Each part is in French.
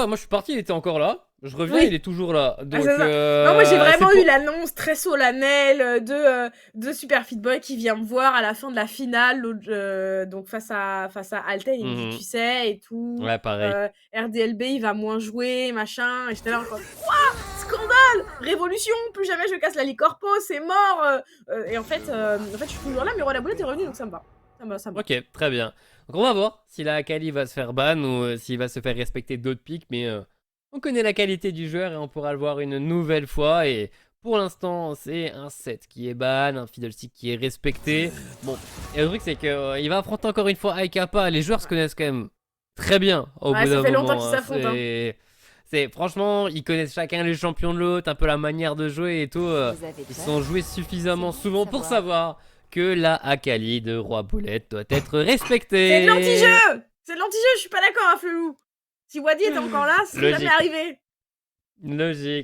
Ah, moi je suis parti, il était encore là. Je reviens, il Oui. est toujours là. Ah, Donc c'est ça. Non, moi j'ai c'est vraiment eu pour. l'annonce très solennelle de Super Fit Boy qui vient me voir à la fin de la finale, donc face à Alten, il me dit Mhm. tu sais et tout, Ouais, pareil. RDLB il va moins jouer, machin, et j'étais là encore, quoi? Scandale! Révolution! Plus jamais je casse la licorpo, c'est mort! Et en fait, je suis toujours là, mais Roi la Boulette est revenu, donc ça me va. Ça me va. Ok, très bien. Donc on va voir si la Akali va se faire ban ou s'il va se faire respecter d'autres picks, mais on connaît la qualité du joueur et on pourra le voir une nouvelle fois. Et pour l'instant, c'est un set qui est ban, un fiddlestick qui est respecté. Bon, et le truc c'est que il va affronter encore une fois Aikapa. Les joueurs se connaissent quand même très bien au Ouais, bout ça d'un fait longtemps qu'ils moment, hein. s'affrontent, hein. C'est franchement, ils connaissent chacun les champions de l'autre, un peu la manière de jouer et tout. Vous avez Ils se peur? sont joués C'est suffisamment bon à souvent pour savoir. savoir que la Akali de Roi Boulette doit être C'est de respectée. l'anti-jeu! C'est de l'anti-jeu, je suis pas d'accord, hein, Flelou! Si Wadi était encore là, ce serait jamais Logique,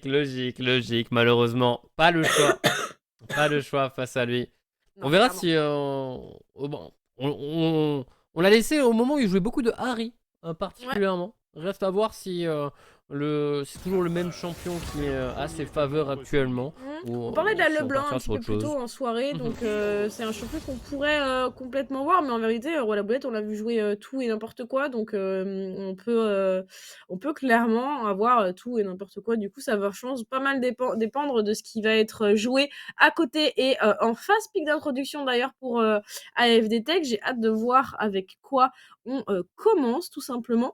arrivé! logique. Malheureusement, pas le choix. Pas le choix face à lui. On Non, verra clairement. si bon, on l'a laissé au moment où il jouait beaucoup de Harry, Ouais. particulièrement. Reste à voir si c'est toujours le même champion qui a ses faveurs actuellement On parlait de la si on Leblanc un partira petit sur peu autre plus tôt chose. en soirée, Mhm. donc c'est un champion qu'on pourrait complètement voir, mais en vérité, Roi la Boulette, on l'a vu jouer tout et n'importe quoi, donc on peut clairement avoir tout et n'importe quoi. Du coup, ça va, je pense, pas mal dépendre de ce qui va être joué à côté et en phase pic d'introduction d'ailleurs pour AFD Tech. J'ai hâte de voir avec quoi on commence, tout simplement.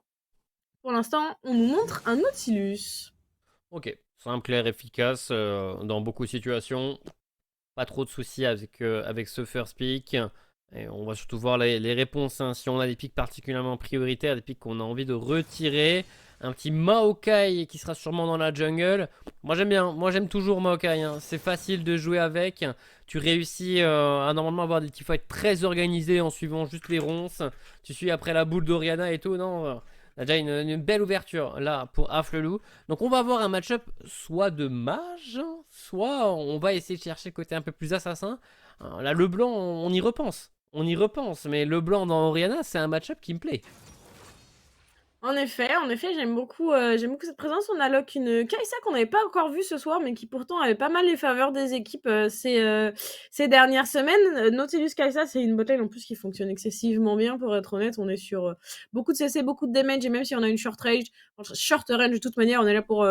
Pour l'instant, on nous montre un Nautilus. Ok, simple, clair, efficace dans beaucoup de situations. Pas trop de soucis avec ce first pick. Et on va surtout voir les réponses, hein. Si on a des picks particulièrement prioritaires, des picks qu'on a envie de retirer. Un petit Maokai qui sera sûrement dans la jungle. Moi j'aime bien, moi j'aime toujours Maokai, hein. C'est facile de jouer avec. Tu réussis à normalement avoir des teamfights très organisés en suivant juste les ronces. Tu suis après la boule d'Oriana et tout. Non, on a déjà une belle ouverture là pour Afflelou. Donc on va avoir un match-up soit de mage, soit on va essayer de chercher le côté un peu plus assassin. Là, le blanc, on y repense. On y repense, mais le blanc dans Oriana, c'est un match-up qui me plaît. En effet, j'aime beaucoup cette présence. On a lock une Kai'Sa qu'on n'avait pas encore vue ce soir, mais qui pourtant avait pas mal les faveurs des équipes ces dernières semaines. Nautilus Kai'Sa, c'est une botlane en plus qui fonctionne excessivement bien, pour être honnête. On est sur beaucoup de CC, beaucoup de damage, et même si on a une short range, de toute manière, on est là pour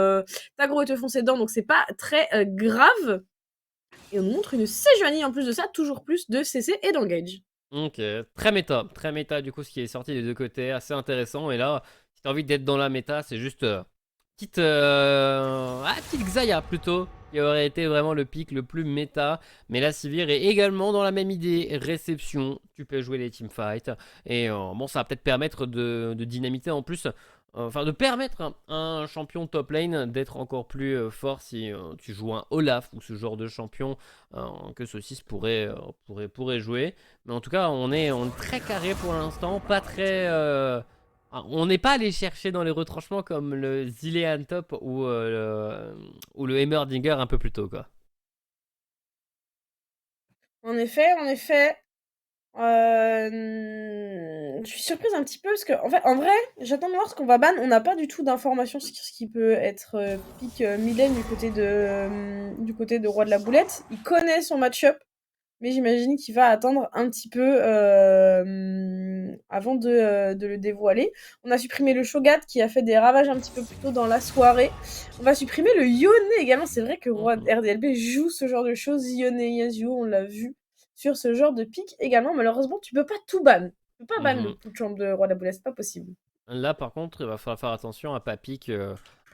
t'aggro et te foncer dedans, donc c'est pas très grave. Et on nous montre une Sejuani en plus de ça, toujours plus de CC et d'engage. Donc, très méta du coup ce qui est sorti des deux côtés, assez intéressant. Et là, si t'as envie d'être dans la méta, c'est juste petite Xayah plutôt, qui aurait été vraiment le pick le plus méta. Mais la Sivir est également dans la même idée, réception, tu peux jouer les teamfights. Et bon, ça va peut-être permettre de dynamiter en plus, enfin de permettre à un champion top lane d'être encore plus fort si tu joues un Olaf ou ce genre de champion que Saucisse pourrait jouer. Mais en tout cas, on est très carré pour l'instant, pas très... on n'est pas allé chercher dans les retranchements comme le Zilean Top ou le Heimerdinger un peu plus tôt, quoi. En effet. Je suis surprise un petit peu parce que, en vrai, j'attends de voir ce qu'on va ban. On n'a pas du tout d'informations sur ce qui peut être pick Mylène du côté de Roi de la Boulette. Il connaît son match-up, mais j'imagine qu'il va attendre un petit peu avant de le dévoiler. On a supprimé le Shogat qui a fait des ravages un petit peu plus tôt dans la soirée. On va supprimer le Yone également. C'est vrai que Roi Mhm. RDLB joue ce genre de choses. Yone, Yasuo, on l'a vu sur ce genre de pick également. Malheureusement, tu peux pas tout ban. Tu peux pas ban le Mhm. coup de champ de Roi de la Boulette, c'est pas possible. Là, par contre, il va falloir faire attention à pas pick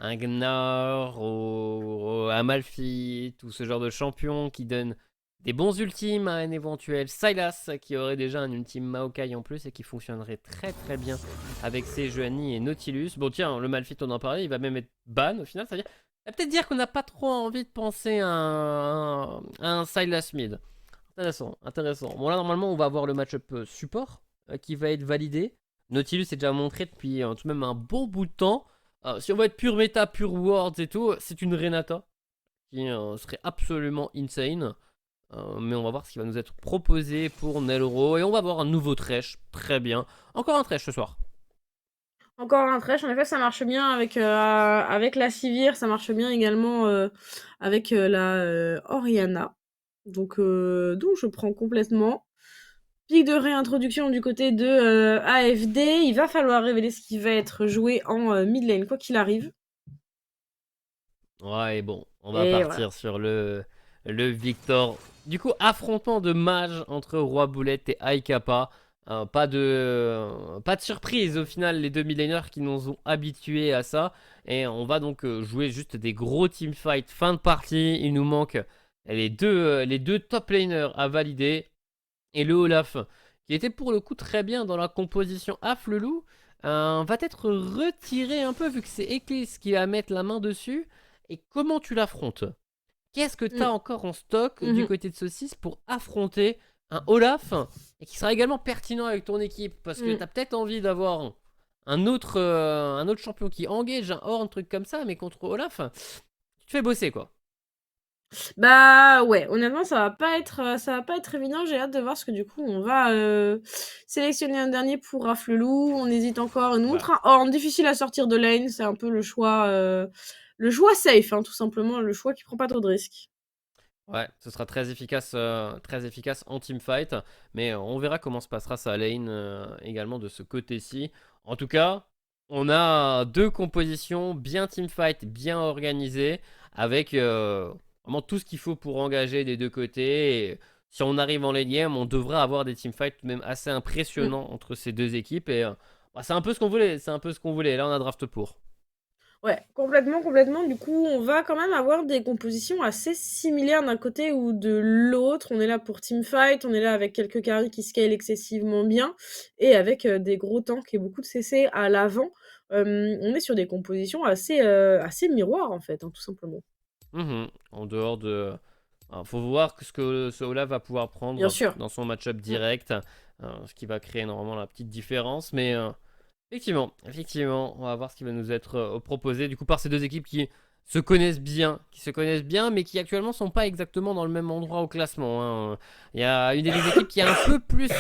un Gnar ou un Malphite ou ce genre de champion qui donne des bons ultimes à un éventuel Sylas qui aurait déjà un ultime Maokai en plus et qui fonctionnerait très très bien avec Sejuani et Nautilus. Bon, tiens, le Malphite, on en parlait, il va même être ban au final, c'est-à-dire, ça veut peut-être dire qu'on n'a pas trop envie de penser à un Sylas mid. Intéressant, intéressant. Bon, là, normalement, on va avoir le match-up support qui va être validé. Nautilus est déjà montré depuis tout de même un bon bout de temps. Si on va être pure méta, pure words et tout, c'est une Renata qui serait absolument insane. Mais on va voir ce qui va nous être proposé pour Nelro. Et on va avoir un nouveau Thresh, très bien. Encore un Thresh ce soir. Encore un Thresh, en effet, ça marche bien avec la Sivir, ça marche bien également avec la Orianna. Donc je prends complètement. Pic de réintroduction du côté de AFD, il va falloir révéler ce qui va être joué en mid lane, quoi qu'il arrive. Ouais, et bon, on va Et voilà. partir sur le Victor. Du coup, affrontement de mage entre Roi Boulette et Aikapa. Pas de surprise au final, les deux millénaires qui nous ont habitués à ça. Et on va donc jouer juste des gros teamfights fin de partie. Il nous manque les deux top laners à valider. Et le Olaf, qui était pour le coup très bien dans la composition Afflelou, va être retiré un peu vu que c'est Eclipse qui va mettre la main dessus. Et comment tu l'affrontes? Qu'est-ce que tu Mm. as encore en stock du Mhm. côté de Saucisse pour affronter un Olaf et qui sera également pertinent avec ton équipe? Parce que tu Mm. as peut-être envie d'avoir un autre champion qui engage un hors, un truc comme ça, mais contre Olaf, tu te fais bosser quoi. Bah ouais, honnêtement, ça va pas être évident. J'ai hâte de voir parce que du coup, on va sélectionner un dernier pour Raflelou. On hésite encore. Une Voilà. montre un Horn difficile à sortir de lane. C'est un peu le choix safe, hein, tout simplement. Le choix qui prend pas trop de risques. Ouais, ce sera très efficace en teamfight, mais on verra comment se passera sa lane également de ce côté-ci. En tout cas, on a deux compositions bien teamfight, bien organisées, avec vraiment tout ce qu'il faut pour engager des deux côtés. Et si on arrive en late game, on devrait avoir des teamfights même assez Mm. impressionnants entre ces deux équipes. Et bah, c'est un peu ce qu'on voulait, c'est un peu ce qu'on voulait. Là, on a draft pour. Ouais, complètement, complètement. Du coup, on va quand même avoir des compositions assez similaires d'un côté ou de l'autre. On est là pour teamfight, on est là avec quelques carries qui scale excessivement bien et avec des gros tanks et beaucoup de CC à l'avant. On est sur des compositions assez miroirs en fait, hein, tout simplement. En dehors de. Alors, faut voir ce que ce Olaf va pouvoir Bien prendre sûr. dans son match-up Mm. direct, ce qui va créer normalement la petite différence. Mais effectivement, on va voir ce qui va nous être proposé du coup par ces deux équipes qui se connaissent bien, mais qui actuellement sont pas exactement dans le même endroit au classement, hein. Il y a une des deux équipes qui a un peu plus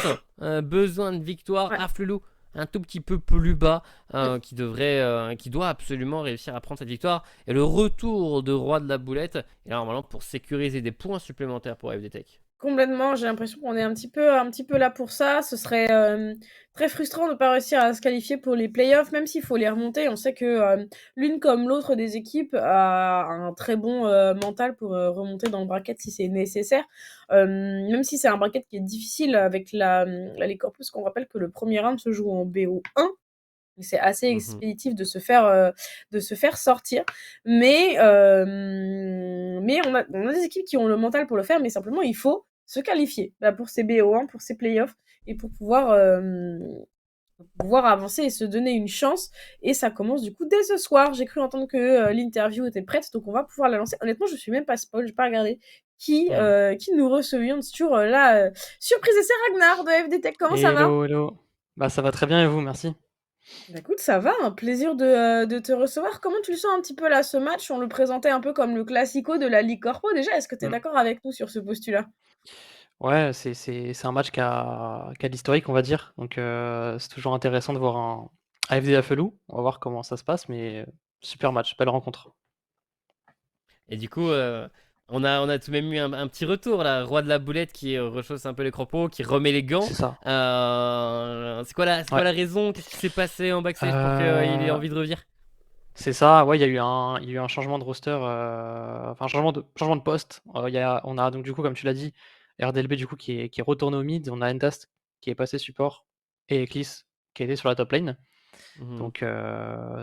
besoin de victoire, Ouais. Afflelou un tout petit peu plus bas, Mm. qui doit absolument réussir à prendre cette victoire. Et le retour de Roi de la Boulette est là normalement pour sécuriser des points supplémentaires pour FD Tech. Complètement, j'ai l'impression qu'on est un petit peu là pour ça. Ce serait très frustrant de ne pas réussir à se qualifier pour les playoffs, même s'il faut les remonter. On sait que l'une comme l'autre des équipes a un très bon mental pour remonter dans le bracket si c'est nécessaire. Même si c'est un bracket qui est difficile avec la Ligue Corpus, qu'on rappelle que le premier round se joue en BO1. C'est assez Mhm. expéditif de se faire sortir. Mais on a des équipes qui ont le mental pour le faire, mais simplement, il faut se qualifier pour ces BO1, pour ces playoffs, et pour pouvoir avancer et se donner une chance. Et ça commence du coup dès ce soir. J'ai cru entendre que l'interview était prête, donc on va pouvoir la lancer. Honnêtement, je suis même pas spoil, j'ai pas regardé Mhm. qui nous recevions. C'est toujours la surprise, et c'est Ragnar de FD Tech. Comment ça va? Hello, hello. Bah ça va très bien et vous, merci. Bah écoute, ça va, un plaisir de te recevoir. Comment tu le sens un petit peu là, ce match? On le présentait un peu comme le classico de la Ligue Corpo. Déjà, est-ce que tu es Mm. d'accord avec nous sur ce postulat? Ouais, c'est un match qui a de l'historique, on va dire. Donc c'est toujours intéressant de voir un AFD Affelou. On va voir comment ça se passe, mais super match, belle rencontre. Et du coup, on a tout de même eu un petit retour là, Roi de la Boulette qui rechausse un peu les crampons, qui remet les gants. C'est ça. C'est quoi la Ouais. raison? Qu'est-ce qui s'est passé en backstage pour qu'il ait Euh, envie de revenir? c'est ça, ouais, il y a eu un changement de roster, enfin un changement de poste. On a donc du coup, comme tu l'as dit, RDLB du coup qui est retourné au mid, on a Entast qui est passé support et Eclipse qui était sur la top lane. Mhm. Donc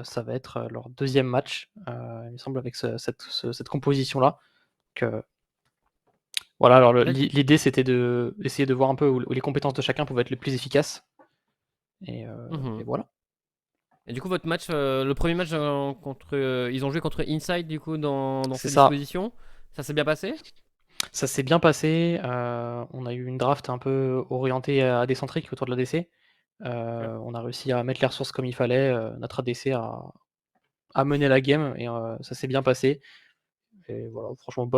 ça va être, leur deuxième match, il me semble avec cette composition-là. Donc voilà, alors l'idée c'était d'essayer de voir un peu où les compétences de chacun pouvaient être les plus efficaces et Mhm. voilà. Et du coup, votre match, le premier match ils ont joué contre Inside du coup dans C'est ces ça, dispositions. Ça s'est bien passé? ça s'est bien passé, on a eu une draft un peu orientée à décentrique autour de l'ADC. Ok. On a réussi à mettre les ressources comme il fallait, notre ADC a mené la game et ça s'est bien passé et voilà, franchement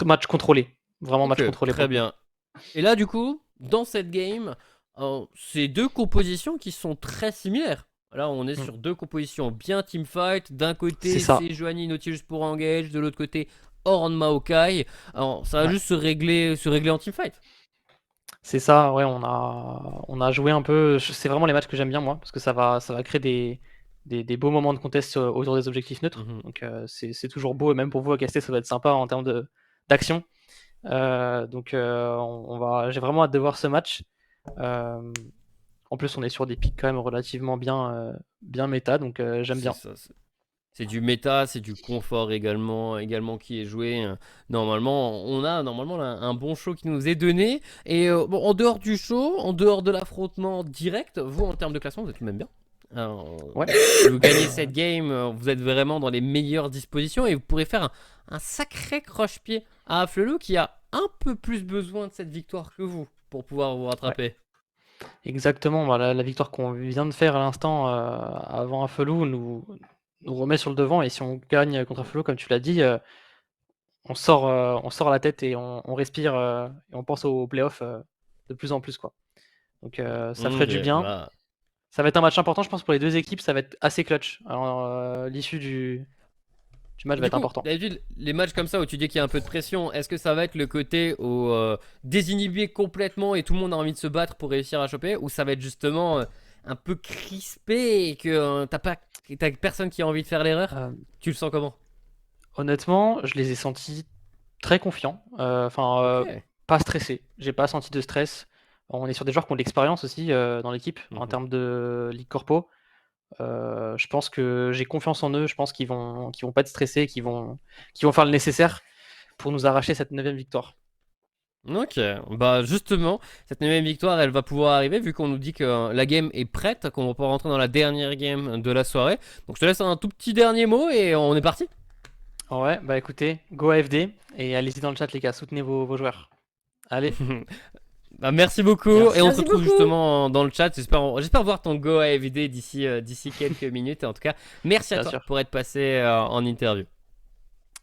match contrôlé, vraiment match Ok, contrôlé pour très le coup. bien. Et là, du coup, dans cette game, c'est deux compositions qui sont très similaires. Là, on est Mm. sur deux compositions bien teamfight. D'un C'est côté, ça. c'est Joanie Nautilus pour engage. De l'autre côté, Horn Maokai. Alors, ça va Ouais. juste se régler en teamfight. C'est ça, ouais, on a joué un peu. C'est vraiment les matchs que j'aime bien, moi, parce que ça va créer des beaux moments de contest autour des objectifs neutres. Mhm. Donc, c'est toujours beau, et même pour vous à caster, ça va être sympa en termes d'action. Donc, j'ai vraiment hâte de voir ce match. Euh, En plus, on est sur des pics quand même relativement bien méta, donc j'aime C'est bien. ça. C'est du méta, c'est du confort également qui est joué. Normalement, on a normalement là, un bon show qui nous est donné. Et bon, en dehors du show, en dehors de l'affrontement direct, vous en termes de classement, vous êtes tout de même bien. Ouais. Si vous gagnez cette game, vous êtes vraiment dans les meilleures dispositions et vous pourrez faire un sacré croche-pied à Afflelou qui a un peu plus besoin de cette victoire que vous pour pouvoir vous Ouais. rattraper. Exactement, voilà, la victoire qu'on vient de faire à l'instant avant Afelou nous remet sur le devant, et si on gagne contre Afelou, comme tu l'as dit, on sort la tête et on respire, et on pense aux playoffs de plus en plus, quoi. Donc ça ferait du Ok, bien. bah, Ça va être un match important, je pense, pour les deux équipes, ça va être assez clutch. Alors, l'issue du match et va du être coup, important. d'habitude, les matchs comme ça où tu dis qu'il y a un peu de pression, est-ce que ça va être le côté où désinhibé complètement et tout le monde a envie de se battre pour réussir à choper, ou ça va être justement un peu crispé et que t'as personne qui a envie de faire l'erreur? Euh, Tu le sens comment? Honnêtement, je les ai sentis très confiants, Ok. pas stressés. J'ai pas senti de stress. On est sur des joueurs qui ont de l'expérience aussi dans l'équipe en Mhm. termes de Ligue Corpo. Je pense que j'ai confiance en eux. Je pense qu'ils vont pas être stressés, qu'ils vont faire le nécessaire pour nous arracher cette 9e victoire. Ok, bah justement, cette neuvième victoire, elle va pouvoir arriver vu qu'on nous dit que la game est prête, qu'on va pouvoir rentrer dans la dernière game de la soirée. Donc je te laisse un tout petit dernier mot et on est parti. Ouais, bah écoutez, go AFD et allez-y dans le chat les gars, soutenez vos joueurs. Allez, Bah, merci beaucoup et merci. on se Merci retrouve beaucoup. justement dans le chat. J'espère voir ton go à AFD d'ici quelques minutes. Et en tout cas, merci à Bien toi sûr. pour être passé en interview.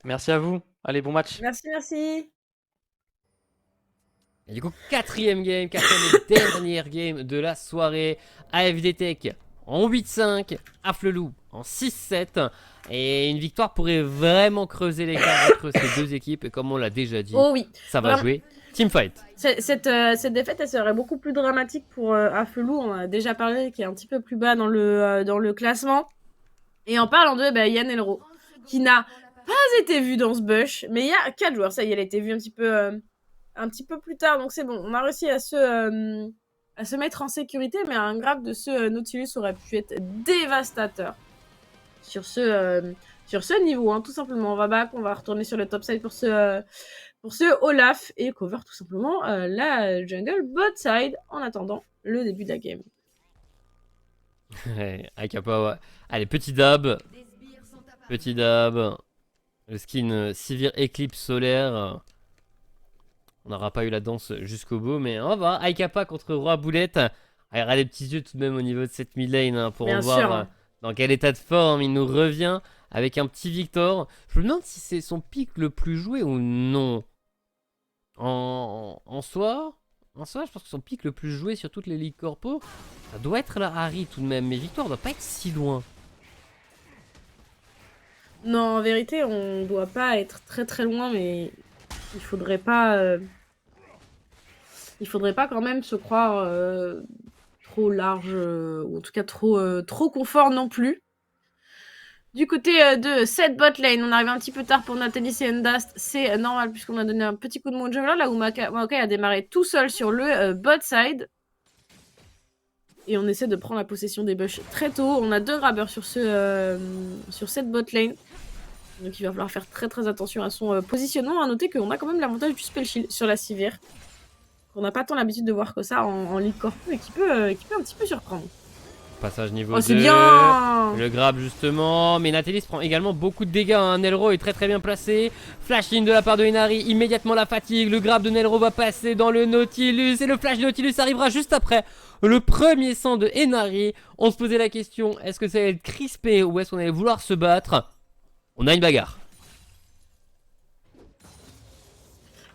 Merci à vous. Allez, bon match. Merci. Et du coup, quatrième et dernière game de la soirée. AFD Tech en 8-5, Afflelou en 6-7. Et une victoire pourrait vraiment creuser l'écart entre ces deux équipes. Et comme on l'a déjà dit, Oh oui. ça va Vraiment, jouer teamfight. cette défaite, elle serait beaucoup plus dramatique pour Afelou. On en a déjà parlé, qui est un petit peu plus bas dans le classement. Et en parlant d'eux, bah, Yann Elro, qui n'a pas été vu dans ce bush, mais il y a 4 joueurs, ça y est, elle a été vue un petit peu plus tard, donc c'est bon. On a réussi à se mettre en sécurité, mais un grab de ce Nautilus aurait pu être dévastateur sur ce niveau, hein, tout simplement. On va back, on va retourner sur le top side pour ce Olaf et cover tout simplement la jungle bot side en attendant le début de la game. Ouais, Akapa, ouais. Allez, petit dab. Petit dab. Le skin Sivir Eclipse solaire. On n'aura pas eu la danse jusqu'au bout, mais on va voir. Aikapa contre Roi Boulette. Il y aura des petits yeux tout de même au niveau de cette mid lane hein, pour Bien voir sûr. dans quel état de forme il nous revient avec un petit Victor. Je me demande si c'est son pick le plus joué ou non. En soi, je pense que son pick le plus joué sur toutes les ligues corpo, ça doit être la Harry tout de même. Mais Victor doit pas être si loin. Non, en vérité, on doit pas être très très loin, mais il faudrait pas quand même se croire trop large, ou en tout cas trop confort non plus. Du côté de cette bot lane, on arrive un petit peu tard pour Nathalie et Endast. C'est normal puisqu'on a donné un petit coup de mojo là où Maokai a démarré tout seul sur le bot side. Et on essaie de prendre la possession des bush très tôt. On a 2 grabbers sur cette bot lane. Donc il va falloir faire très très attention à son positionnement. À noter qu'on a quand même l'avantage du spell shield sur la Sivir. On n'a pas tant l'habitude de voir que ça en Ligue Corpo et qui peut un petit peu surprendre. Passage niveau Oh, 2. c'est bien! Le grab justement. Mais Nathalie prend également beaucoup de dégâts. Hein. Nelro est très très bien placé. Flash in de la part de Inari. Immédiatement la fatigue. Le grab de Nelro va passer dans le Nautilus. Et le flash de Nautilus arrivera juste après le premier sang de Inari. On se posait la question, est-ce que ça allait être crispé ou est-ce qu'on allait vouloir se battre? On a une bagarre.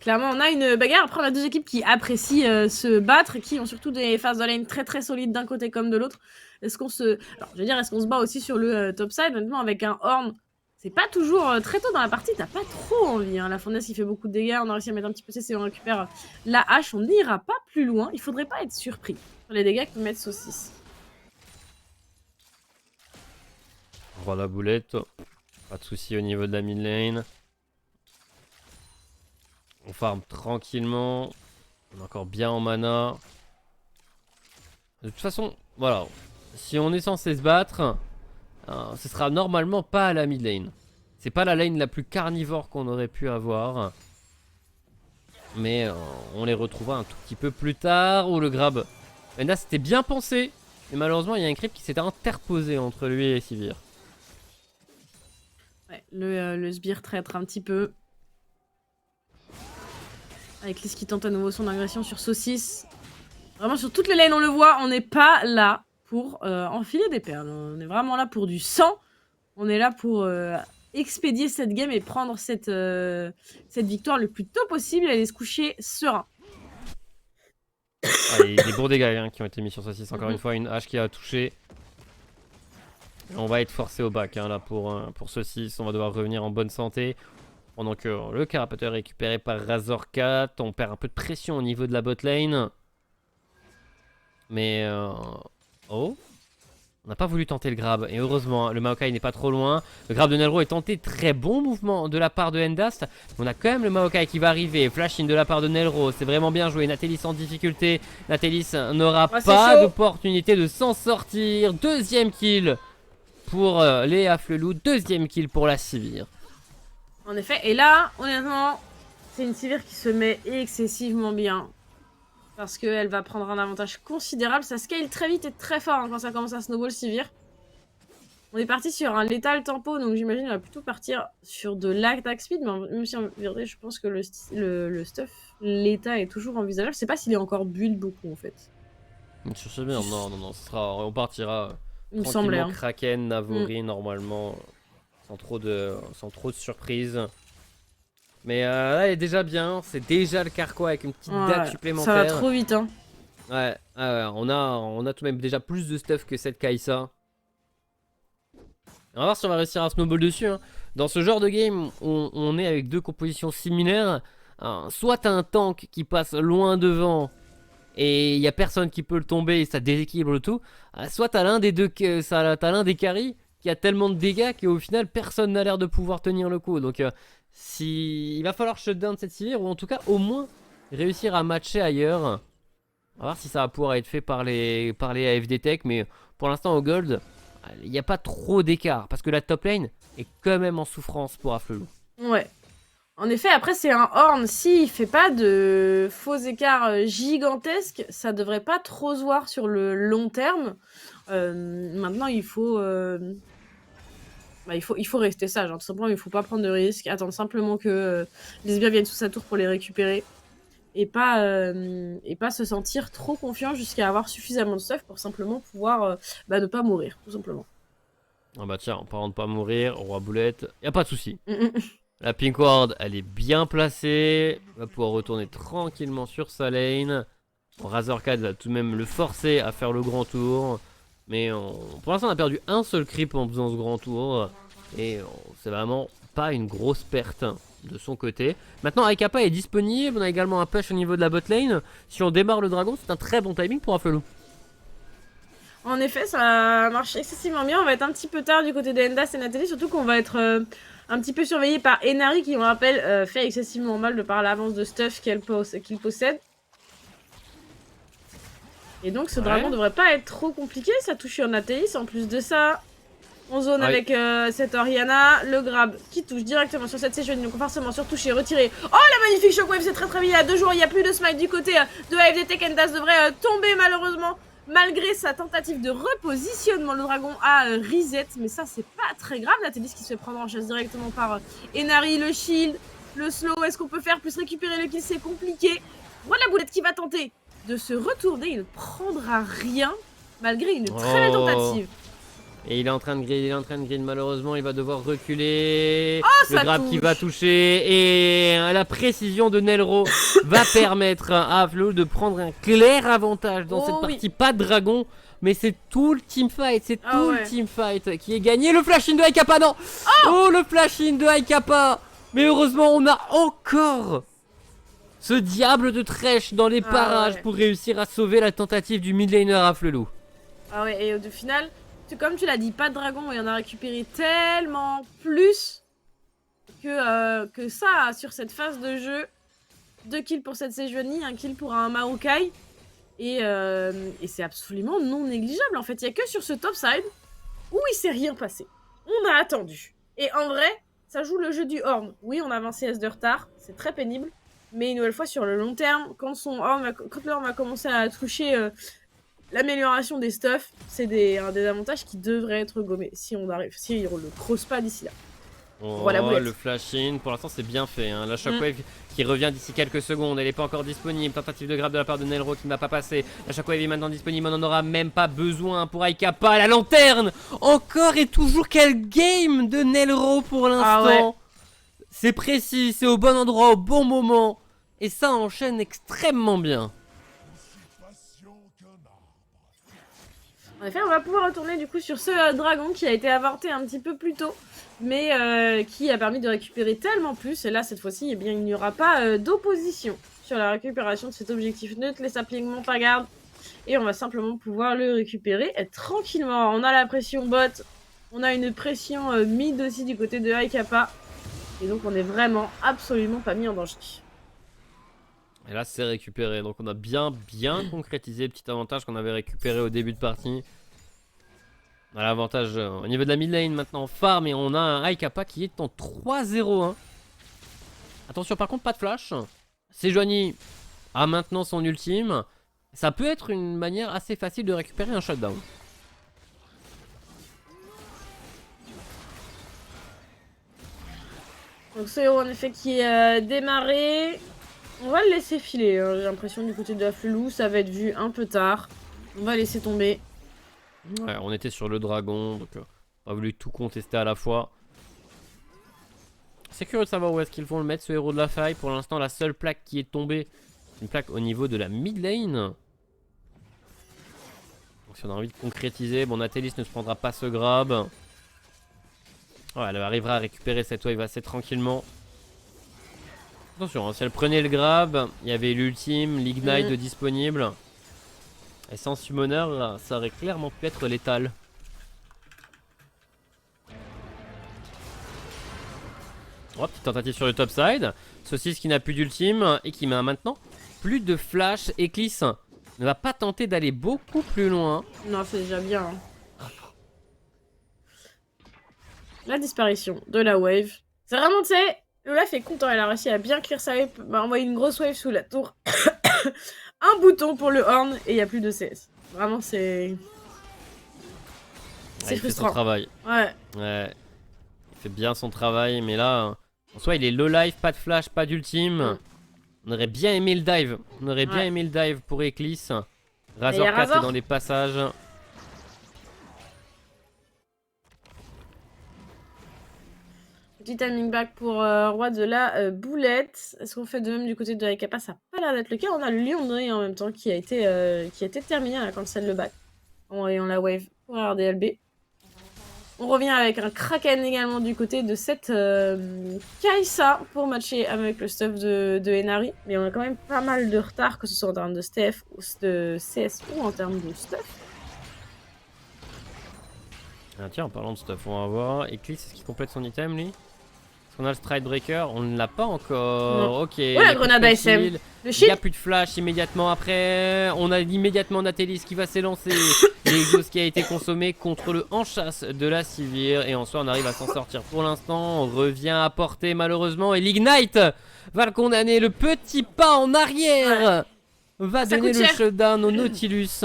Clairement, on a une bagarre. Après, on a deux équipes qui apprécient se battre, qui ont surtout des phases de lane très très solides d'un côté comme de l'autre. Est-ce qu'on se... Alors, je veux dire, est-ce qu'on se bat aussi sur le top side? Honnêtement, avec un Horn, c'est pas toujours très tôt dans la partie, t'as pas trop envie. Hein. La fournaise, il fait beaucoup de dégâts. On a réussi à mettre un petit peu CC, on récupère la hache. On n'ira pas plus loin. Il faudrait pas être surpris sur les dégâts que peut mettre Saucisse. On voit la boulette. Pas de soucis au niveau de la mid lane. On farm tranquillement. On est encore bien en mana. De toute façon, voilà. Si on est censé se battre, ce sera normalement pas à la mid lane. C'est pas la lane la plus carnivore qu'on aurait pu avoir. Mais on les retrouvera un tout petit peu plus tard. Où le grab. Là, c'était bien pensé. Mais malheureusement, il y a un creep qui s'était interposé entre lui et Sivir. Ouais, le sbire traître un petit peu. Avec Lys qui tente à nouveau son agression sur Saucisse. Vraiment sur toutes les lanes on le voit, on n'est pas là pour enfiler des perles. On est vraiment là pour du sang. On est là pour expédier cette game et prendre cette victoire le plus tôt possible et aller se coucher serein. Allez, des bons dégâts hein, qui ont été mis sur Saucisse. Encore une fois, une hache qui a touché. On va être forcé au bac hein, là pour Saucisse. On va devoir revenir en bonne santé. Pendant que le carapateur est récupéré par Razorcat. On perd un peu de pression au niveau de la bot lane. Mais... Oh, on n'a pas voulu tenter le grab. Et heureusement, le Maokai n'est pas trop loin. Le grab de Nelro est tenté. Très bon mouvement de la part de Endast. On a quand même le Maokai qui va arriver. Flash in de la part de Nelro. C'est vraiment bien joué. Natelis en difficulté. Natelis n'aura pas d'opportunité de s'en sortir. Deuxième kill pour les Afflelou. Deuxième kill pour la Sivir. En effet, et là, honnêtement, c'est une Sivir qui se met excessivement bien. Parce qu'elle va prendre un avantage considérable. Ça scale très vite et très fort hein, quand ça commence à snowball Sivir. On est parti sur un létal tempo, donc j'imagine qu'on va plutôt partir sur de l'attack speed. Mais même si en vérité, je pense que le stuff l'état est toujours envisageable. Je sais pas s'il est encore build beaucoup en fait. Je sais bien, non, on partira Il me semblait. Hein. Kraken, Navori normalement. Sans trop de surprises. Mais là, elle est déjà bien. C'est déjà le carquois avec une petite date supplémentaire. Ça va trop vite, hein. Ouais, on a tout de même déjà plus de stuff que cette Kai'Sa. On va voir si on va réussir à snowball dessus. Hein. Dans ce genre de game, on est avec deux compositions similaires. Soit t'as un tank qui passe loin devant et il n'y a personne qui peut le tomber et ça déséquilibre le tout. Soit t'as l'un des deux, t'as l'un des carries qui a tellement de dégâts qu'au final personne n'a l'air de pouvoir tenir le coup. Donc il va falloir shutdown cette Sivir ou en tout cas au moins réussir à matcher ailleurs. On va voir si ça va pouvoir être fait par les AFD Tech, mais pour l'instant au gold, il n'y a pas trop d'écart parce que la top lane est quand même en souffrance pour Afflelou. Ouais. En effet, après c'est un Horn, s'il fait pas de faux écarts gigantesques, ça devrait pas trop se voir sur le long terme. Maintenant il faut... il faut rester sage, hein. Tout simplement il faut pas prendre de risques, attendre simplement que les sbires viennent sous sa tour pour les récupérer et pas se sentir trop confiant jusqu'à avoir suffisamment de stuff pour simplement pouvoir ne pas mourir, tout simplement. Ah bah tiens, en parlant de pas mourir, roi boulette, y a pas de souci. La pink ward elle est bien placée, on va pouvoir retourner tranquillement sur sa lane. Bon, Razorcat va tout de même le forcer à faire le grand tour. Mais pour l'instant on a perdu un seul creep en faisant ce grand tour. Et c'est vraiment pas une grosse perte de son côté. Maintenant Aikapa est disponible, on a également un push au niveau de la bot lane. Si on démarre le dragon, c'est un très bon timing pour Afflelou. En effet, ça marche excessivement bien. On va être un petit peu tard du côté de Endast et Natalie, surtout qu'on va être un petit peu surveillé par Enari qui, on rappelle, fait excessivement mal de par l'avance de stuff qu'il possède. Et donc ce dragon devrait pas être trop compliqué, ça touche sur Natalis. En plus de ça, on zone avec cette Orianna, le grab qui touche directement sur cette Sejuani, donc forcément sur toucher, retirer. Oh la magnifique shockwave, c'est très bien, il y a 2 jours, il n'y a plus de smite du côté de AFD Tech. Endast devrait tomber malheureusement, malgré sa tentative de repositionnement. Le dragon a reset, mais ça c'est pas très grave. Natalis qui se fait prendre en chasse directement par Enari, le shield, le slow, est-ce qu'on peut faire plus récupérer le kill, c'est compliqué. Voilà la boulette qui va tenter de se retourner, il ne prendra rien malgré une très belle tentative. Et il est en train de grid, malheureusement il va devoir reculer. Le ça grab qui va touche. toucher. Et la précision de Nelro va permettre à Flou de prendre un clair avantage dans cette Oh oui. partie. Pas de dragon, mais c'est tout le teamfight. C'est Ah tout ouais. le teamfight qui est gagné. Le flash in de Aikapa, non. Oh, le flash in de Aikapa. Mais heureusement on a encore ce diable de Thresh dans les Ah parages ouais. pour réussir à sauver la tentative du mid laner à Flelou. Ah ouais, et au final, comme tu l'as dit, pas de dragon, et on a récupéré tellement plus que ça sur cette phase de jeu. 2 kills pour cette Sejuani, 1 kill pour un Maokai. Et c'est absolument non négligeable en fait. Il n'y a que sur ce top side où il s'est rien passé. On a attendu. Et en vrai, ça joue le jeu du Horn. Oui, on a 20 CS de retard, c'est très pénible. Mais une nouvelle fois, sur le long terme, quand le Horn va commencer à toucher l'amélioration des stuffs, c'est un des avantages qui devrait être gommé si on arrive, si on le crosse pas d'ici là. Oh, Voilà, boulette. le flash in, pour l'instant c'est bien fait. Hein. La shockwave qui revient d'ici quelques secondes, elle n'est pas encore disponible. Tentative de grab de la part de Nelro qui ne va pas passer. La shockwave est maintenant disponible, on n'en aura même pas besoin pour Aikapa. La lanterne, encore et toujours, quel game de Nelro pour l'instant. Ah ouais. C'est précis, c'est au bon endroit, au bon moment. Et ça enchaîne extrêmement bien. En effet, on va pouvoir retourner du coup sur ce dragon qui a été avorté un petit peu plus tôt, mais qui a permis de récupérer tellement plus. Et là, cette fois-ci, eh bien, il n'y aura pas d'opposition sur la récupération de cet objectif neutre. Les saplings montent à garde et on va simplement pouvoir le récupérer tranquillement. On a la pression bot, on a une pression mid aussi du côté de Aikapa. Et donc, on est vraiment absolument pas mis en danger. Et là c'est récupéré, donc on a bien concrétisé le petit avantage qu'on avait récupéré au début de partie. On a l'avantage au niveau de la mid lane maintenant farm, et on a un Aikapa qui est en 3-0. Attention par contre, pas de flash. Sejuani a maintenant son ultime. Ça peut être une manière assez facile de récupérer un shutdown. Donc c'est en effet qui est démarré. On va le laisser filer, hein. J'ai l'impression du côté de la Flelou, ça va être vu un peu tard. On va laisser tomber. Ouais, on était sur le dragon, donc on a voulu tout contester à la fois. C'est curieux de savoir où est-ce qu'ils vont le mettre, ce héros de la faille. Pour l'instant, la seule plaque qui est tombée, c'est une plaque au niveau de la mid lane. Donc si on a envie de concrétiser, bon, Nathalie ne se prendra pas ce grab. Ouais, elle arrivera à récupérer cette wave assez tranquillement. Attention, hein, si elle prenait le grab, il y avait l'ultime, l'ignite disponible. Et sans summoner, ça aurait clairement pu être létal. Oh, petite tentative sur le top side. Saucisse qui n'a plus d'ultime et qui met maintenant plus de flash. Eclipse ne va pas tenter d'aller beaucoup plus loin. Non, c'est déjà bien. Hein. La disparition de la wave. C'est vraiment, tu sais, Olaf est content, elle a réussi à bien clear sa wave, m'a envoyé une grosse wave sous la tour. Un bouton pour le horn et il n'y a plus de CS. Vraiment, c'est... C'est frustrant. Il fait son travail. Ouais. Il fait bien son travail, mais là, en soi, il est low life, pas de flash, pas d'ultime. On aurait bien aimé le dive. On aurait bien aimé le dive pour Eclipse. Razor 4 est dans les passages. Petit timing back pour Roi de la Boulette. Est-ce qu'on fait de même du côté de Aikapa? Ça n'a pas l'air d'être le cas. On a le Lion de en même temps qui a été terminé à la cancel le back. En voyant la wave pour RDLB. On revient avec un Kraken également du côté de cette Kai'Sa pour matcher avec le stuff de Henary. Mais on a quand même pas mal de retard, que ce soit en termes de stuff, de CS ou en termes de stuff. Ah tiens, en parlant de stuff, on va voir. Eclipse, est-ce qu'il complète son item lui? Est-ce qu'on a le Stride Breaker? On ne l'a pas encore. Non. Ok. Oh, la grenade ASM. Le Il shield. n'y a plus de flash immédiatement après. On a immédiatement Nathalie qui va s'élancer. L'exos qui a été consommé contre le en-chasse de la Sivir. Et en soi, on arrive à s'en sortir pour l'instant. On revient à portée malheureusement. Et l'Ignite va le condamner. Le petit pas en arrière va donner le shutdown au Nautilus.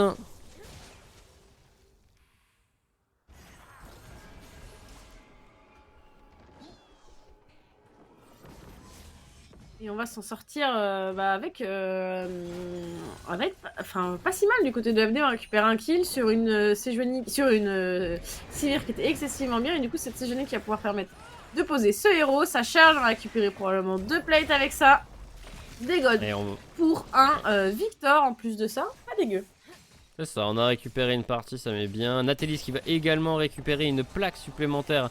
Et on va s'en sortir avec, enfin, pas si mal du côté de FD. On récupère un kill sur une Sivir qui était excessivement bien. Et du coup, cette Sejuani qui va pouvoir permettre de poser ce héros. Ça charge, on va récupérer probablement 2 plates avec ça. Des gods pour un Victor en plus de ça. Pas dégueu. C'est ça, on a récupéré une partie, ça met bien. Natalis qui va également récupérer une plaque supplémentaire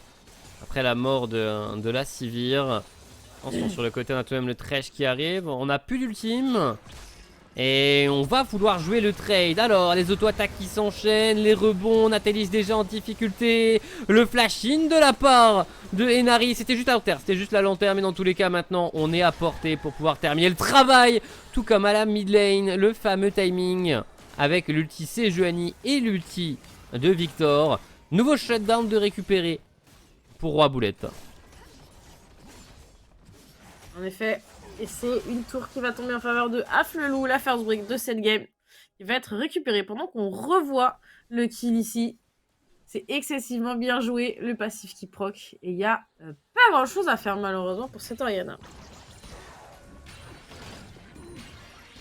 après la mort de la Sivir. Attention, sur le côté, on a tout de même le Thresh qui arrive. On n'a plus d'ultime. Et on va vouloir jouer le trade. Alors, les auto-attaques qui s'enchaînent, les rebonds, Natalis déjà en difficulté. Le flash-in de la part de Henary. C'était juste à long terme, c'était juste la lanterne. Mais dans tous les cas, maintenant, on est à portée pour pouvoir terminer le travail. Tout comme à la mid lane, le fameux timing avec l'ulti Sejuani et l'ulti de Victor. Nouveau shutdown de récupérer pour Roi Boulette. En effet, et c'est une tour qui va tomber en faveur de Afflelou, la first break de cette game, qui va être récupérée pendant qu'on revoit le kill ici. C'est excessivement bien joué, le passif qui proc, et il n'y a pas grand chose à faire malheureusement pour cette Orianna.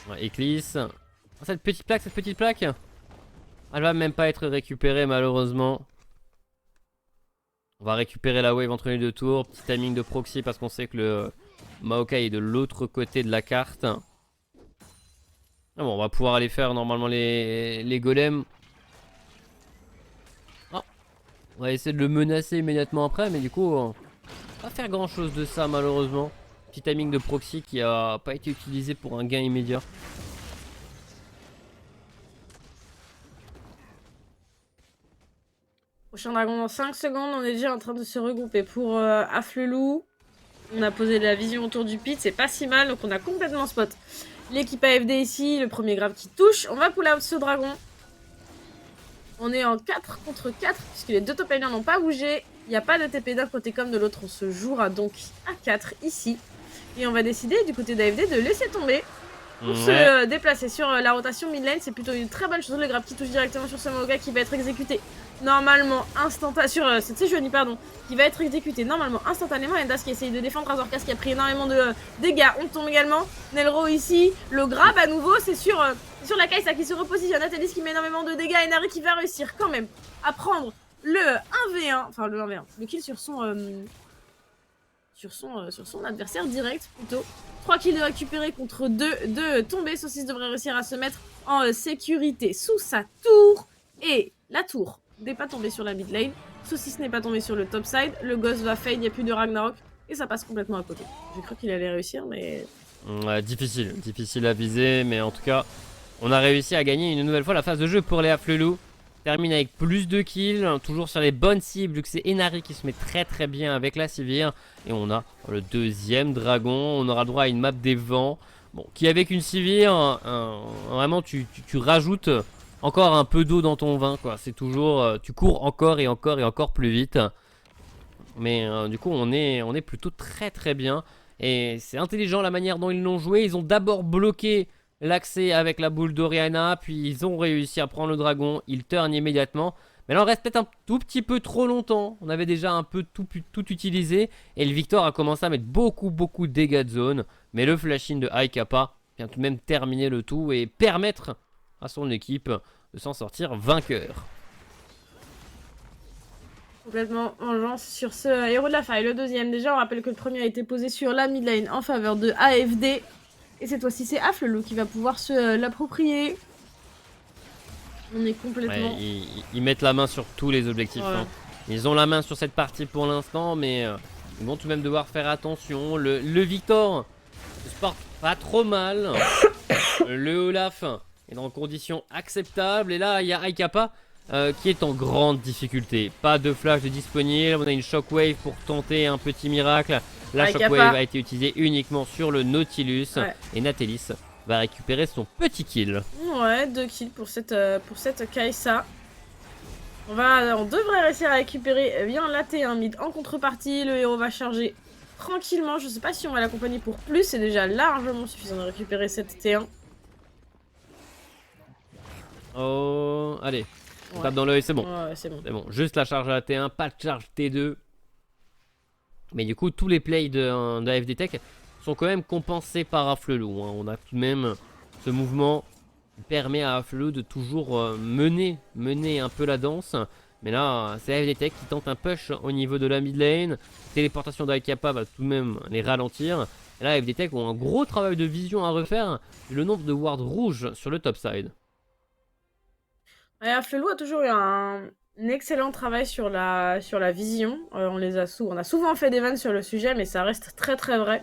Ouais, Eclipse. Cette petite plaque, elle va même pas être récupérée malheureusement. On va récupérer la wave entre les deux tours. Petit timing de proxy parce qu'on sait que le Maokai est de l'autre côté de la carte. Ah bon, on va pouvoir aller faire normalement les golems. Oh, on va essayer de le menacer immédiatement après, mais du coup, on va pas faire grand chose de ça malheureusement. Petit timing de proxy qui a pas été utilisé pour un gain immédiat. Prochain dragon dans 5 secondes, on est déjà en train de se regrouper pour Afflelou. On a posé la vision autour du pit, c'est pas si mal, donc on a complètement spot l'équipe AFD ici, le premier grab qui touche. On va pull out ce dragon. On est en 4 contre 4, puisque les deux top laners n'ont pas bougé. Il n'y a pas de TP d'un côté comme de l'autre, on se jouera donc à 4 ici. Et on va décider du côté d'AFD de laisser tomber pour se déplacer sur la rotation mid lane. C'est plutôt une très bonne chose, le grab qui touche directement sur ce Maokai qui va être exécuté normalement instantanément, sur cette Sejuani pardon, qui va être exécuté normalement instantanément. Endas qui essaye de défendre Razorcas qui a pris énormément de dégâts. On tombe également. Nelro ici, le grab à nouveau, c'est sur la Kai'Sa qui se repositionne. Natalis qui met énormément de dégâts. Henary qui va réussir quand même à prendre le 1v1, enfin le 1v1, le kill sur son adversaire direct plutôt. 3 kills de récupérer contre 2 de tomber. Saucisse devrait réussir à se mettre en sécurité sous sa tour. Et la tour n'est pas tombée sur la mid lane. Saucisse n'est pas tombé sur le top side. Le Ghost va fade, il n'y a plus de Ragnarok. Et ça passe complètement à côté. J'ai cru qu'il allait réussir, mais... Ouais, difficile à viser. Mais en tout cas, on a réussi à gagner une nouvelle fois la phase de jeu pour les Afflelou. Termine avec plus de kills, toujours sur les bonnes cibles, vu que c'est Henary qui se met très bien avec la Sivir. Et on a le deuxième dragon, on aura droit à une map des vents. Bon, qui avec une Sivir, vraiment tu rajoutes encore un peu d'eau dans ton vin, quoi. C'est toujours, tu cours encore et encore plus vite. Mais du coup on est plutôt très bien. Et c'est intelligent la manière dont ils l'ont joué. Ils ont d'abord bloqué l'accès avec la boule d'Orianna, puis ils ont réussi à prendre le dragon, ils turnent immédiatement. Mais là on reste peut-être un tout petit peu trop longtemps, on avait déjà un peu tout utilisé, et le Victor a commencé à mettre beaucoup de dégâts de zone, mais le flash-in de Haikapa vient tout de même terminer le tout et permettre à son équipe de s'en sortir vainqueur. Complètement vengeance sur ce héros de la faille. Le deuxième, déjà on rappelle que le premier a été posé sur la mid lane en faveur de AFD. Et cette fois-ci, c'est Afflelou qui va pouvoir se l'approprier. On est complètement... Ouais, ils mettent la main sur tous les objectifs. Ouais. Hein. Ils ont la main sur cette partie pour l'instant, mais ils vont tout de même devoir faire attention. Le Victor se porte pas trop mal. Le Olaf est dans conditions acceptables. Et là, il y a Haikapa qui est en grande difficulté. Pas de flash de disponible. On a une shockwave pour tenter un petit miracle. La shockwave a été utilisée uniquement sur le Nautilus. Et Natalis va récupérer son petit kill. Ouais, 2 kills pour cette Kai'Sa. On devrait réussir à récupérer bien la T1 mid en contrepartie. Le héros va charger tranquillement. Je sais pas si on va l'accompagner pour plus. C'est déjà largement suffisant de récupérer cette T1. Oh, allez. On tape dans l'œil, c'est bon. Ouais, c'est bon. C'est bon. Juste la charge à la T1, pas de charge T2. Mais du coup, tous les plays de AFD Tech sont quand même compensés par Afflelou. Hein. On a tout de même ce mouvement qui permet à Afflelou de toujours mener un peu la danse. Mais là, c'est AFD Tech qui tente un push au niveau de la mid lane. Téléportation d'Aikapa va tout de même les ralentir. Et là, AFD Tech ont un gros travail de vision à refaire. Vu le nombre de wards rouges sur le top side. Ouais, Afflelou a toujours eu un excellent travail sur la vision. On a souvent fait des vannes sur le sujet, mais ça reste très très vrai.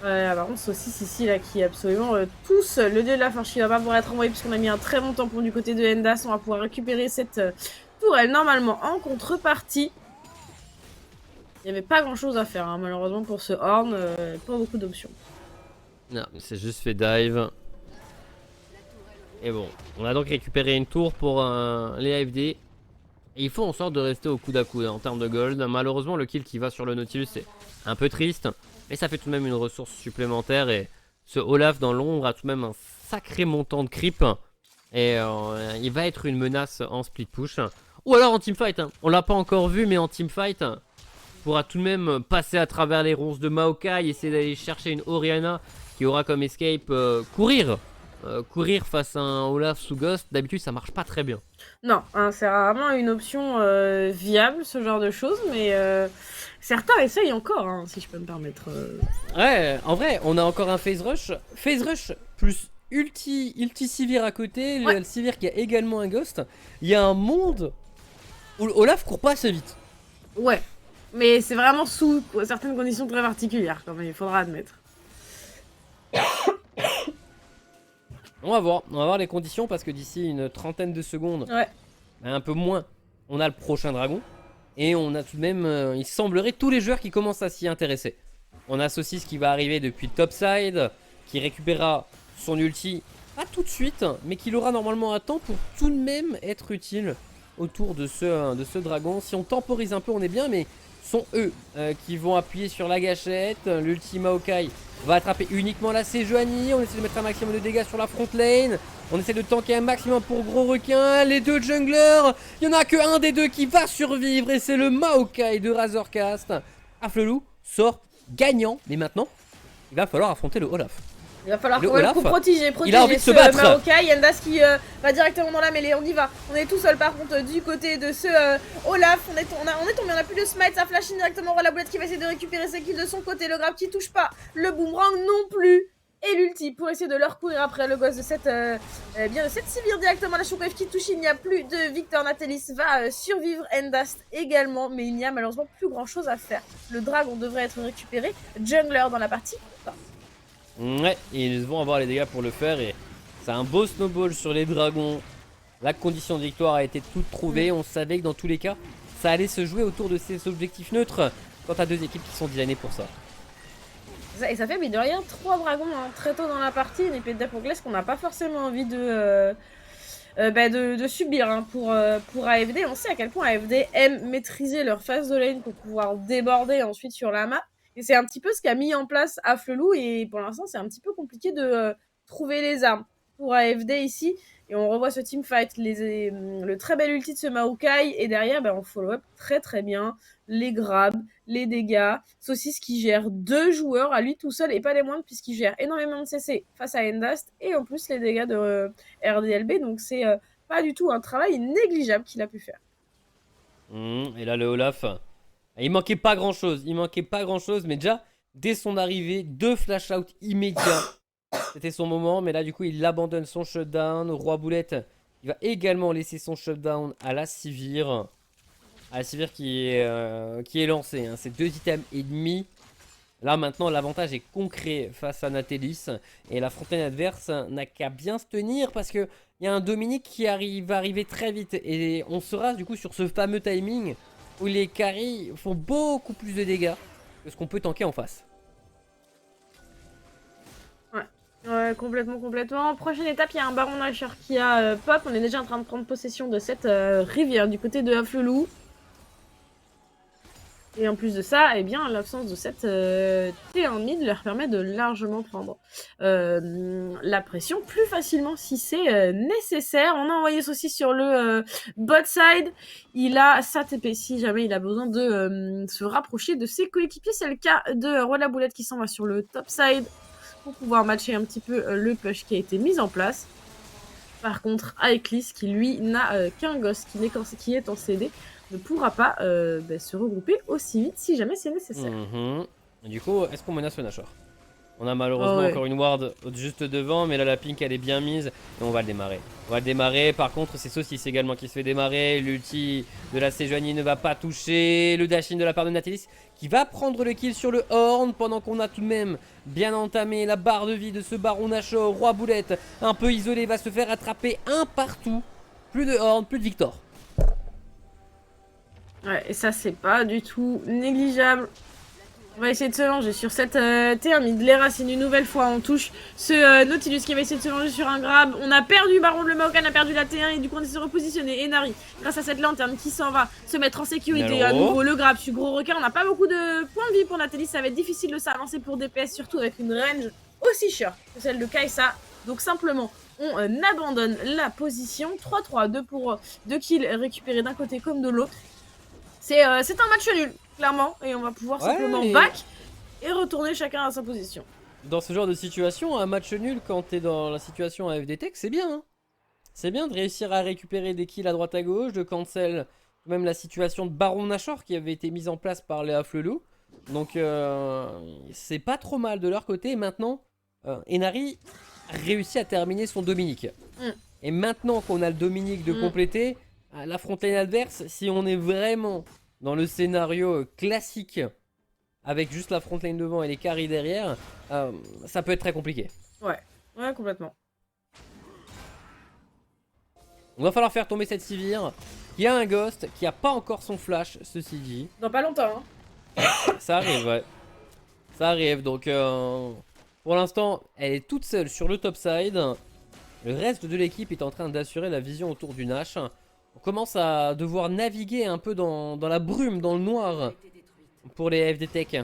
Par contre, Saucisse ici, là, qui est absolument tous le dieu de la forge qui va pas pouvoir être envoyé puisqu'on a mis un très bon tampon du côté de Endas. On va pouvoir récupérer cette tourelle normalement en contrepartie. Il n'y avait pas grand chose à faire, hein, malheureusement pour ce Horn, pas beaucoup d'options. Non, c'est juste fait dive. Et bon, on a donc récupéré une tour pour les AFD. Et il faut en sorte de rester au coude à coude en termes de gold. Malheureusement, le kill qui va sur le Nautilus, c'est un peu triste. Mais ça fait tout de même une ressource supplémentaire. Et ce Olaf dans l'ombre a tout de même un sacré montant de creep. Et il va être une menace en split push. Ou alors en teamfight. Hein. On l'a pas encore vu, mais en teamfight, pourra tout de même passer à travers les ronces de Maokai. Essayer d'aller chercher une Orianna qui aura comme escape courir. Courir face à un Olaf sous Ghost, d'habitude ça marche pas très bien. Non, hein, c'est rarement une option viable, ce genre de choses, mais certains essayent encore, hein, si je peux me permettre. Ouais, en vrai, on a encore un phase rush. Phase rush plus ulti Sivir à côté, Ouais. le Sivir qui a également un Ghost. Il y a un monde où Olaf court pas assez vite. Ouais, mais c'est vraiment sous certaines conditions très particulières, quand même, il faudra admettre. On va voir les conditions parce que d'ici une trentaine de secondes, Ouais. un peu moins, on a le prochain dragon. Et on a tout de même, il semblerait, tous les joueurs qui commencent à s'y intéresser. On a Saucisse qui va arriver depuis le topside, qui récupérera son ulti, pas tout de suite, mais qui l'aura normalement à temps pour tout de même être utile autour de ce dragon. Si on temporise un peu, on est bien, mais sont eux qui vont appuyer sur la gâchette. L'ulti Maokai va attraper uniquement la Sejuani. On essaie de mettre un maximum de dégâts sur la front lane. On essaie de tanker un maximum pour gros requin. Les deux junglers, il n'y en a que un des deux qui va survivre et c'est le Maokai de Razorcast. Afflelou sort gagnant, mais maintenant, il va falloir affronter le Olaf. Il va falloir Le quand même Olaf, protéger il a envie de se ce battre. Maokai. Yandas qui va directement dans la mêlée, on y va. On est tout seul par contre du côté de ce Olaf. On est tombé, on a plus de smite, ça flash in directement vers la boulette qui va essayer de récupérer ses kills de son côté. Le grab qui touche pas, le boomerang non plus. Et l'ulti pour essayer de leur courir après le gosse de cette Sivir directement. La shockwave qui touche, il n'y a plus de Victor. Natalis va survivre, Endast également, mais il n'y a malheureusement plus grand chose à faire. Le dragon devrait être récupéré. Jungler dans la partie. Ouais, ils vont avoir les dégâts pour le faire et c'est un beau snowball sur les dragons. La condition de victoire a été toute trouvée. On savait que dans tous les cas, ça allait se jouer autour de ces objectifs neutres quand t'as deux équipes qui sont designées pour ça. Et ça fait, mais de rien, 3 dragons hein, très tôt dans la partie. Une épée de Damoclès qu'on n'a pas forcément envie de subir hein, pour AFD. On sait à quel point AFD aime maîtriser leur phase de lane pour pouvoir déborder ensuite sur la map. Et c'est un petit peu ce qu'a mis en place Afflelou. Et pour l'instant, c'est un petit peu compliqué de trouver les armes pour AFD ici. Et on revoit ce teamfight, le très bel ulti de ce Maokai. Et derrière, on follow-up très très bien. Les grabs, les dégâts. Saucisse qui gère 2 joueurs à lui tout seul et pas les moindres puisqu'il gère énormément de CC face à Endast. Et en plus les dégâts de RDLB. Donc c'est pas du tout un travail négligeable qu'il a pu faire. Et là le Olaf, il manquait pas grand chose. Mais déjà, dès son arrivée, 2 flash out immédiats. C'était son moment, mais là du coup il abandonne son shutdown. Roi Boulette, il va également laisser son shutdown à la Sivir. À la Sivir qui est lancée, hein. C'est 2 items et demi. Là maintenant l'avantage est concret face à Natalis. Et la frontaine adverse n'a qu'à bien se tenir parce que il y a un Dominique qui va arriver très vite. Et on sera du coup sur ce fameux timing où les carries font beaucoup plus de dégâts que ce qu'on peut tanker en face. Ouais, complètement. Prochaine étape, il y a un Baron Nashor qui a pop. On est déjà en train de prendre possession de cette rivière du côté de Afflelou. Et en plus de ça, eh bien, l'absence de cette T1 mid leur permet de largement prendre la pression plus facilement si c'est nécessaire. On a envoyé Saucisse sur le bot side. Il a sa TP si jamais il a besoin de se rapprocher de ses coéquipiers. C'est le cas de Roi de la Boulette qui s'en va sur le top side pour pouvoir matcher un petit peu le push qui a été mis en place. Par contre, Aeklis, qui lui n'a qu'un Ghost qui est en CD, ne pourra pas se regrouper aussi vite si jamais c'est nécessaire. Du coup, est-ce qu'on menace le Nashor? On a malheureusement encore une ward juste devant, mais là la pink elle est bien mise et on va le démarrer. On va le démarrer, par contre c'est Saucisse également qui se fait démarrer, l'ulti de la Sejuani ne va pas toucher, le dash-in de la part de Natalis qui va prendre le kill sur le Horn pendant qu'on a tout de même bien entamé la barre de vie de ce Baron Nashor. Roi Boulette, un peu isolé, va se faire attraper un partout. Plus de Horn, plus de Victor. Ouais, et ça c'est pas du tout négligeable. On va essayer de se langer sur cette T1 mid. Les racines une nouvelle fois. On touche ce Nautilus qui va essayer de se langer sur un grab. On a perdu Baron le Maokai, on a perdu la T1 et du coup on essaie de se repositionner. Enari, grâce à cette lanterne qui s'en va se mettre en sécurité. À nouveau le grab sur gros requin. On n'a pas beaucoup de points de vie pour Natalis. Ça va être difficile de s'avancer pour DPS, surtout avec une range aussi short que celle de Kai'Sa. Donc simplement, on abandonne la position. 3-3, 2 pour 2 kills récupérés d'un côté comme de l'autre. C'est un match nul, clairement, et on va pouvoir simplement back et retourner chacun à sa position. Dans ce genre de situation, un match nul quand t'es dans la situation AFD Tech, c'est bien. Hein, c'est bien de réussir à récupérer des kills à droite à gauche, de cancel même la situation de Baron Nashor qui avait été mise en place par Léa Flelou. Donc c'est pas trop mal de leur côté. Et maintenant, Enari réussit à terminer son Dominique. Et maintenant qu'on a le Dominique de compléter, la frontline adverse, si on est vraiment dans le scénario classique avec juste la frontline devant et les carries derrière, ça peut être très compliqué. Ouais, complètement. On va falloir faire tomber cette Sivir qui a un Ghost, qui a pas encore son flash, ceci dit. Dans pas longtemps, hein. Ça arrive, ouais. Ça arrive, donc pour l'instant, elle est toute seule sur le top side. Le reste de l'équipe est en train d'assurer la vision autour du Nash. On commence à devoir naviguer un peu dans la brume, dans le noir pour les FD Tech.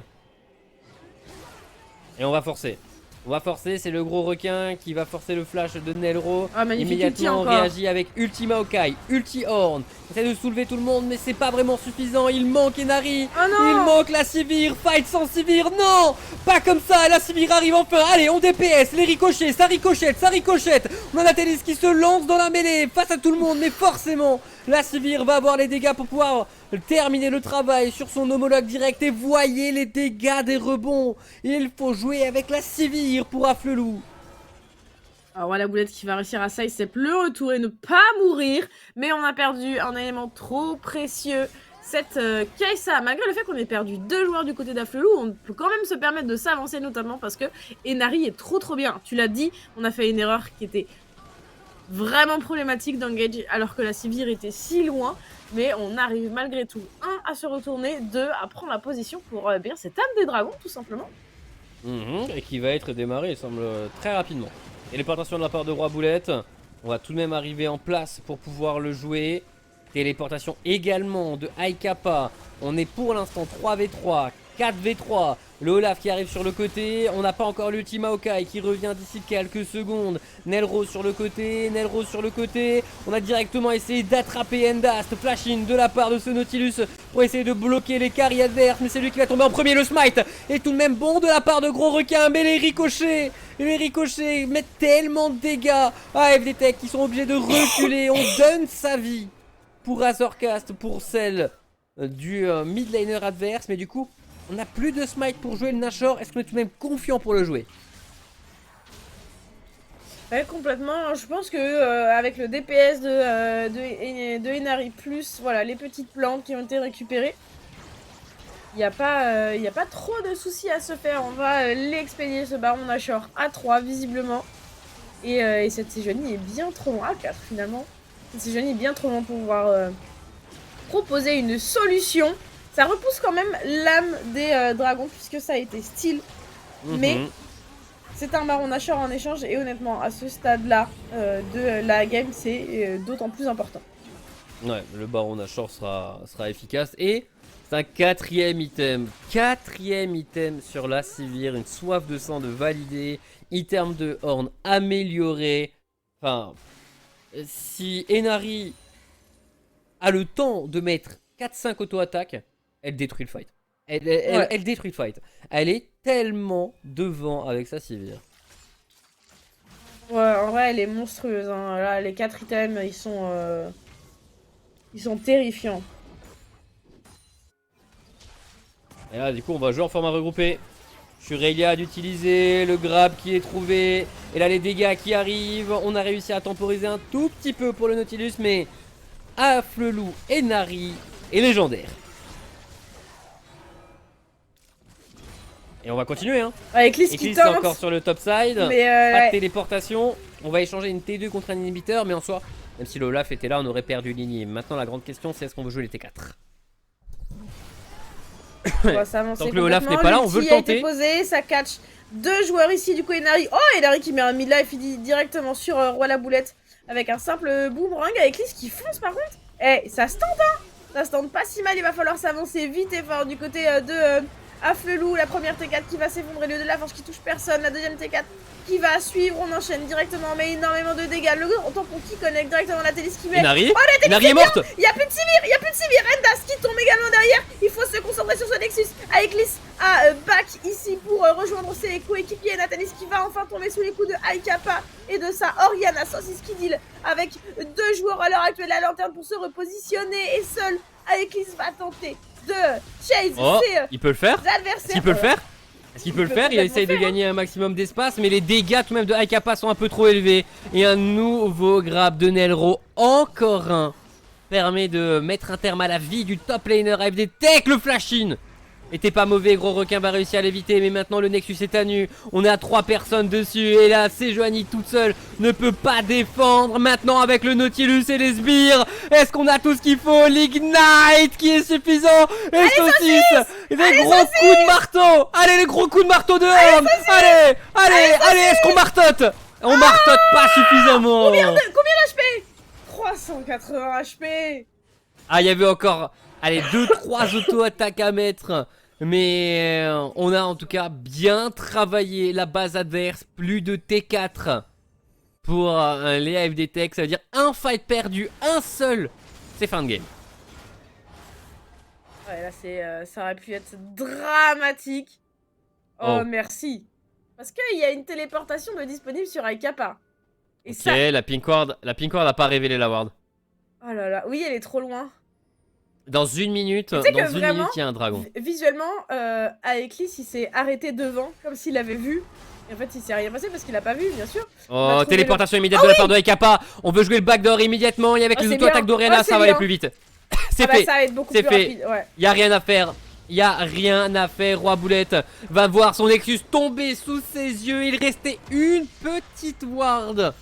Et on va forcer. On va forcer, c'est le gros requin qui va forcer le flash de Nelro. Immédiatement on réagit avec Ulti Maokai, Ulti Horn. On essaie de soulever tout le monde mais c'est pas vraiment suffisant. Il manque Enari, il manque la Sivir. Fight sans Sivir, non, pas comme ça. La Sivir arrive enfin, allez on DPS, les ricochets, ça ricochette, ça ricochette. On a Natalis qui se lance dans la mêlée face à tout le monde, mais forcément la Sivir va avoir les dégâts pour pouvoir terminer le travail sur son homologue direct. Et voyez les dégâts des rebonds. Il faut jouer avec la Sivir pour Afflelou. Alors voilà, Boulette qui va réussir à sidestep le retour et ne pas mourir. Mais on a perdu un élément trop précieux. Cette Kai'Sa, malgré le fait qu'on ait perdu 2 joueurs du côté d'Afflelou, on peut quand même se permettre de s'avancer, notamment parce que Enari est trop bien. Tu l'as dit, on a fait une erreur qui était vraiment problématique d'engage alors que la Sivir était si loin. Mais on arrive malgré tout, 1 à se retourner, 2 à prendre la position pour bien cette âme des dragons, tout simplement. Et qui va être démarré, il semble, très rapidement. Téléportation de la part de Roi Boulette. On va tout de même arriver en place pour pouvoir le jouer. Téléportation également de Aikapa. On est pour l'instant 3v3, 4v3. Le Olaf qui arrive sur le côté. On n'a pas encore l'Ulti Maokai qui revient d'ici quelques secondes. Nelro sur le côté, Nelro sur le côté. On a directement essayé d'attraper Endast. Flash-in de la part de ce Nautilus pour essayer de bloquer les carries adverses. Mais c'est lui qui va tomber en premier. Le smite est tout de même bon de la part de Gros Requin. Mais les ricochets mettent tellement de dégâts à FD Tech qui sont obligés de reculer. On donne sa vie pour Razorcast, pour celle du mid laner adverse. Mais du coup, on n'a plus de smite pour jouer le Nashor. Est-ce qu'on est tout de même confiant pour le jouer? Ouais, complètement. Je pense que avec le DPS de Enari plus voilà, les petites plantes qui ont été récupérées, il n'y a pas trop de soucis à se faire. On va l'expédier ce Baron Nashor à 3 visiblement. Et cette Sejuani est bien trop loin, à 4 finalement. Cette Sejuani est bien trop loin pour pouvoir proposer une solution. Ça repousse quand même l'âme des dragons puisque ça a été style. Mais c'est un Baron Nashor en échange et honnêtement à ce stade-là de la game c'est d'autant plus important. Ouais, le Baron Nashor sera efficace et C'est un 4ème item. 4ème item sur la Sivir. Une soif de sang de validé. Item de Horn amélioré. Enfin, si Inari a le temps de mettre 4-5 auto-attaques, elle détruit le fight. Elle détruit le fight. Elle est tellement devant avec sa Sivir. Ouais, en vrai, elle est monstrueuse. Hein. Là, les 4 items, ils sont terrifiants. Et là, du coup, on va jouer en format regroupé. Shurelia d'utiliser le grab qui est trouvé. Et là, les dégâts qui arrivent. On a réussi à temporiser un tout petit peu pour le Nautilus, mais Afflelou et Nari est légendaire. Et on va continuer, hein. Avec Eclipse qui Eclipse est tente. encore sur le top side. Mais Pas de téléportation. On va échanger une T2 contre un inhibiteur, mais en soi, même si le Olaf était là, on aurait perdu lignée. Maintenant, la grande question, c'est est-ce qu'on veut jouer les T4? on va s'avancer Tant que le Olaf complètement. n'est pas là, on veut le L'ulti a été tenter. posé, ça catch 2 joueurs ici, du coup Inari. Oh, Inari qui met un midlife directement sur Roi la boulette avec un simple boomerang avec Eclipse qui fonce par contre. Eh, ça se tente, hein. Ça se tente pas si mal, il va falloir s'avancer vite et fort du côté de Afflelou. La première T4 qui va s'effondrer, le de la forge qui touche personne, la deuxième T4 qui va suivre, on enchaîne directement, mais énormément de dégâts. Le tampon qui connecte directement la Télis qui met. Inari, Oh, la Télis Inari est morte. Il y a plus de Sivir, il y a plus de Sivir. Endas qui tombe également derrière. Il faut se concentrer sur ce Nexus. Eclipse à back ici pour rejoindre ses coéquipiers. Nathalie qui va enfin tomber sous les coups de Aikapa et de sa Oriana. Saucisse qui deal avec 2 joueurs à l'heure actuelle à la lanterne pour se repositionner. Et seul Eclipse va tenter de chase ses il peut le faire. adversaires. Est-ce qu'il peut le faire? Est-ce qu'il peut le faire? Il essaye de gagner un maximum d'espace, mais les dégâts tout de même de Aikapa sont un peu trop élevés. Et un nouveau grab de Nelro, encore un, permet de mettre un terme à la vie du top laner AFD Tech. Le flash-in était pas mauvais, gros requin va réussir à l'éviter, mais maintenant le Nexus est à nu. On est à 3 personnes dessus, et là Sejuani toute seule ne peut pas défendre. Maintenant avec le Nautilus et les sbires, est-ce qu'on a tout ce qu'il faut? L'Ignite qui est suffisant. Et Saucisse, des gros coups de marteau. Allez, les gros coups de marteau de Horn. Allez, est-ce qu'on martote? On martote pas suffisamment. Combien d'HP? 380 HP. Ah, il y avait encore, allez, 2-3 auto-attaques à mettre. Mais on a en tout cas bien travaillé la base adverse. Plus de T4 pour les AFD Tech. Ça veut dire un fight perdu, un seul. C'est fin de game. Ouais, là, ça aurait pu être dramatique. Oh, merci. Parce qu'il y a une téléportation de disponible sur Aikapa. Et Ok, ça... la Pink Ward n'a pas révélé la ward. Oh là là, oui, elle est trop loin. Dans une minute, Tu sais que il vraiment, y a un dragon. Visuellement, Eclipse, il s'est arrêté devant, comme s'il avait vu. Et en fait, il s'est rien passé parce qu'il a pas vu, bien sûr. Oh, téléportation immédiate de la part de Aikapa. On veut jouer le backdoor immédiatement. Et avec les auto-attaques d'Oriana, ça va aller plus vite. C'est fait. Ça va être beaucoup plus rapide, ouais. Y a rien à faire. Y a rien à faire. Roi Boulette va voir son Nexus tomber sous ses yeux. Il restait une petite ward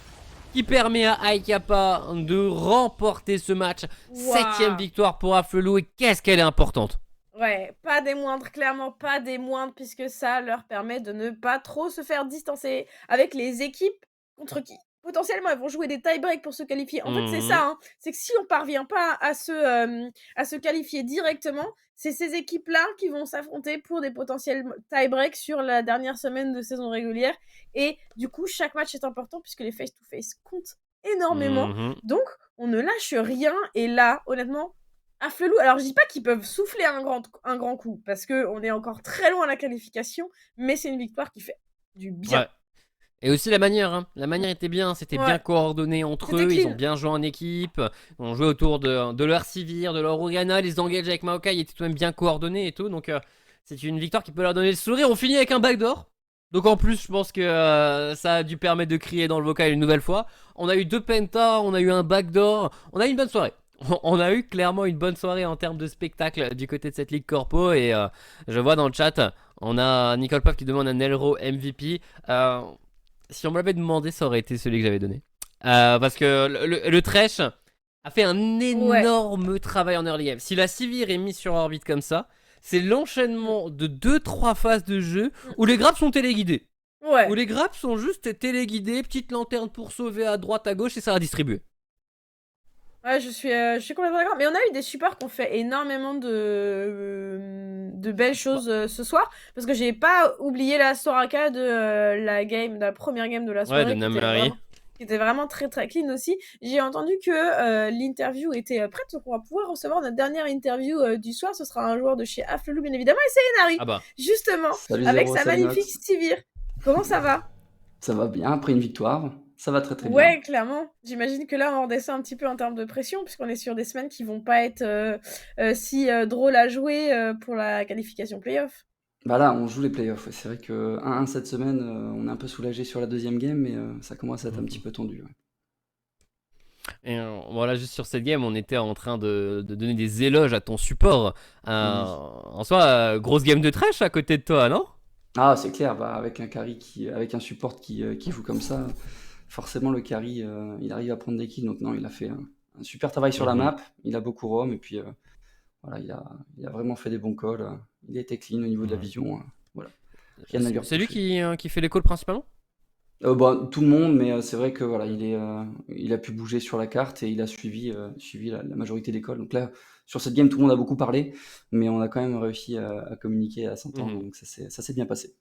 qui permet à Aikapa de remporter ce match. Wow. 7ème victoire pour Afflelou. Et qu'est-ce qu'elle est importante. Ouais, pas des moindres, clairement pas des moindres, puisque ça leur permet de ne pas trop se faire distancer avec les équipes contre qui potentiellement elles vont jouer des tie-breaks pour se qualifier. En fait, c'est ça, hein. C'est que si on parvient pas à se qualifier directement, c'est ces équipes-là qui vont s'affronter pour des potentiels tie-breaks sur la dernière semaine de saison régulière. Et du coup, chaque match est important puisque les face-to-face comptent énormément. Donc, on ne lâche rien. Et là, honnêtement, Afflelou, alors je dis pas qu'ils peuvent souffler un grand coup parce qu'on est encore très loin à la qualification, mais c'est une victoire qui fait du bien. Ouais. Et aussi la manière, hein. La manière était bien, c'était bien coordonné entre eux, ils ont bien joué en équipe, ils ont joué autour de leur Sivir, de leur Oriana, les engage avec Maokai étaient tout de même bien coordonnés et tout, donc c'est une victoire qui peut leur donner le sourire. On finit avec un backdoor, donc en plus je pense que ça a dû permettre de crier dans le vocal une nouvelle fois. On a eu 2 pentas, on a eu un backdoor, on a eu une bonne soirée. On a eu clairement une bonne soirée en termes de spectacle du côté de cette Ligue Corpo. Et je vois dans le chat, on a Nicole Pop qui demande un Nelro MVP. Si on me l'avait demandé, ça aurait été celui que j'avais donné. Parce que le Thresh a fait un énorme travail en early game. Si la Sivir est mise sur orbite comme ça, c'est l'enchaînement de 2-3 phases de jeu où les grappes sont téléguidés. Où les grappes sont juste téléguidés, petite lanterne pour sauver à droite à gauche et ça va distribuer. Ouais, je suis complètement d'accord. Mais on a eu des supports qui ont fait énormément de belles Bah, choses ce soir. Parce que j'ai pas oublié la Soraka de la première game de la ouais, de soirée Namari. qui était vraiment très très clean aussi. J'ai entendu que l'interview était prête, donc on va pouvoir recevoir notre dernière interview du soir. Ce sera un joueur de chez Aflelou, bien évidemment, et c'est Enari, Ah bah, justement, Salut avec Zéro, sa salut magnifique Nox. Sivir. Comment ça va? Ça va bien après une victoire. Ça va très très bien. Ouais, clairement. J'imagine que là, on redescend un petit peu en termes de pression, puisqu'on est sur des semaines qui vont pas être si drôles à jouer pour la qualification playoff. Bah là, on joue les playoffs. Ouais. C'est vrai que 1-1 cette semaine, on est un peu soulagé sur la deuxième game, mais ça commence à être un petit peu tendu. Ouais. et voilà, juste sur cette game, on était en train de donner des éloges à ton support. Oui. En soi, grosse game de trash à côté de toi, non? Ah, c'est clair, bah, avec un carry avec un support qui joue comme ça, forcément le carry, il arrive à prendre des kills. Donc non, il a fait un super travail sur la Mhm. map. Il a beaucoup roam et puis voilà, il a vraiment fait des bons calls. Il a été clean au niveau de la Ouais. vision. Voilà. Rien à lui C'est lui reprocher. qui fait les calls principalement? Bah, tout le monde, mais c'est vrai que voilà, il a pu bouger sur la carte et il a suivi la majorité des calls. Donc là, sur cette game, tout le monde a beaucoup parlé, mais on a quand même réussi à communiquer, à s'entendre, Mhm. donc ça s'est bien passé.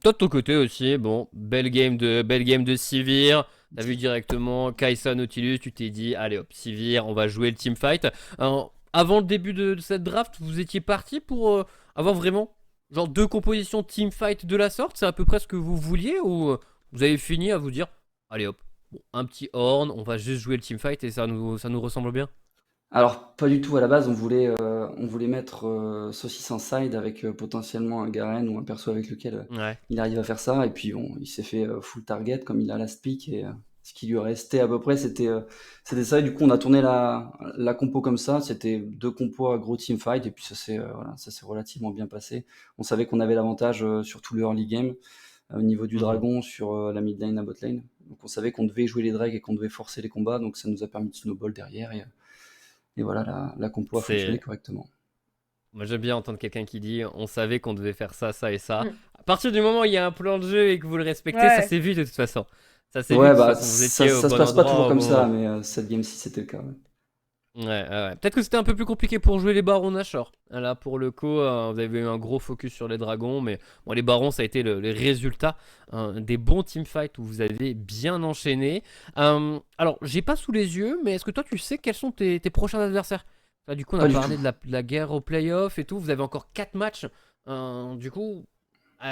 Toi de ton côté aussi, bon, belle game de Sivir. T'as vu directement Kai'Sa Nautilus, tu t'es dit, allez hop, Sivir, on va jouer le teamfight. Avant le début de cette draft, vous étiez parti pour avoir vraiment genre deux compositions teamfight de la sorte? C'est à peu près ce que vous vouliez ou vous avez fini à vous dire, allez hop, bon, un petit horn, on va juste jouer le teamfight et ça nous ressemble bien? Alors, pas du tout à la base, on voulait mettre Saucisse en side avec potentiellement un Garen ou un perso avec lequel Ouais. il arrive à faire ça. Et puis, bon, il s'est fait full target comme il a last pick. Et ce qui lui restait à peu près, c'était ça. Et du coup, on a tourné la compo comme ça. C'était deux compos à gros teamfight. Et puis, voilà, ça s'est relativement bien passé. On savait qu'on avait l'avantage sur tout le early game au niveau du Mhm. dragon sur la mid lane, la bot lane. Donc, on savait qu'on devait jouer les drags et qu'on devait forcer les combats. Donc, ça nous a permis de snowball derrière. Et voilà, la compo a fonctionné C'est correctement. Moi j'aime bien entendre quelqu'un qui dit on savait qu'on devait faire ça, ça et ça. Mm. À partir du moment où il y a un plan de jeu et que vous le respectez, ça Ouais. s'est vu de toute façon. Ça s'est vu de Ouais, toute bah, façon. Vous étiez au ça se bon passe pas toujours endroit au comme bon ça, moment. mais cette game-ci, c'était le cas. Ouais. Ouais, ouais, ouais. Peut-être que c'était un peu plus compliqué pour jouer les barons Nashor. Là pour le coup, vous avez eu un gros focus sur les dragons, mais bon, les barons ça a été les résultats des bons teamfights où vous avez bien enchaîné. Alors j'ai pas sous les yeux, mais est-ce que toi tu sais quels sont tes prochains adversaires? Là, du coup on a Pas du tout. parlé de la guerre au playoff et tout. Vous avez encore 4 matchs. Du coup,